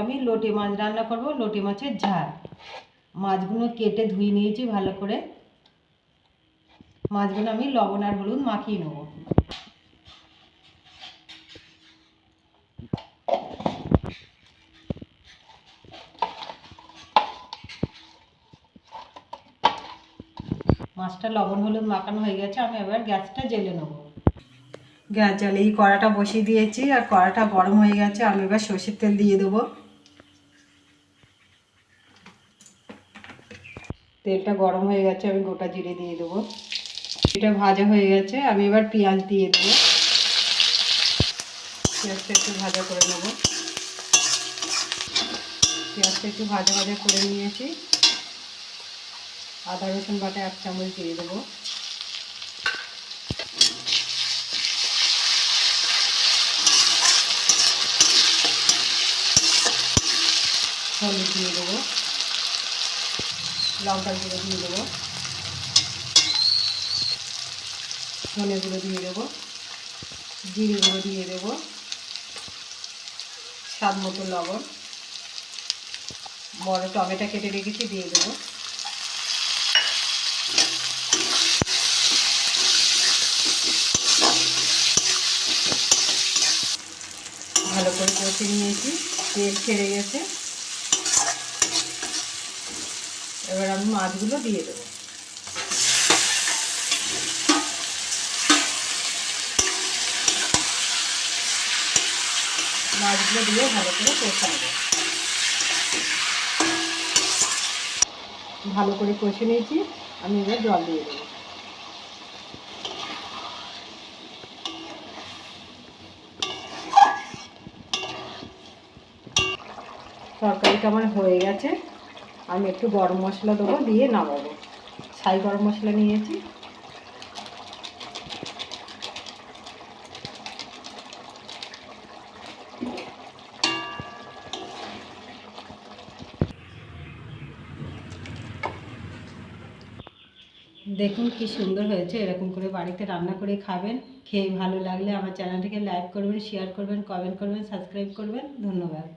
আমি লোটে মাছ রান্না করব, লোটে মাছের ঝাল। মাছগুলো কেটে ধুয়ে নিয়েছি ভালো করে। মাছগুলো আমি লবণ আর হলুদ মাখিয়ে নেব। মাছটা লবণ হলুদ মাখানো হয়ে গেছে, আমি এবার গ্যাসটা জ্বেলে নেব। গ্যাস জ্বালিয়ে কড়াটা বসিয়ে দিয়েছি আর কড়াটা গরম হয়ে গেছে। আমি এবার সর্ষের তেল দিয়ে দেবো। তেলটা গরম হয়ে গেছে, আমি গোটা জিরে দিয়ে দেবো। এটা ভাজা হয়ে গেছে, আমি এবার পেঁয়াজ দিয়ে দেবো। পেঁয়াজটা একটু ভাজা করে নেব। পেঁয়াজটা একটু ভাজা ভাজা করে নিয়েছি। আদা রসুন বাটা 1 চামচ দিয়ে দেবো। হলুদ দিয়ে দেবো, লঙ্কার গুঁড়ো দিয়ে দেবো, ধনে গুঁড়ো দিয়ে দেবো, জিরে গুঁড়ো দিয়ে দেবো, স্বাদ মতো লবণ, বড় টমেটো কেটে রেখেছি দিয়ে দেবো। ভালো করে কষে নিয়েছি, তেল ছেড়ে গেছে। এবার আমি মাছগুলো দিয়ে দেবো। মাছগুলো দিয়ে ভালো করে কষে নেব। ভালো করে কষে নিয়েছি, আমি এবার জল দিয়ে দেবো। তরকারিটা আমার হয়ে গেছে, আমি একটু গরম মশলা দেবো, দিয়ে নামাবো। ছাই গরম মশলা নিয়েছি। দেখুন কি সুন্দর হয়েছে। এরকম করে বাড়িতে রান্না করে খাবেন। খেয়ে ভালো লাগলে আমার চ্যানেলটিকে লাইক করবেন, শেয়ার করবেন, কমেন্ট করবেন, সাবস্ক্রাইব করবেন। ধন্যবাদ।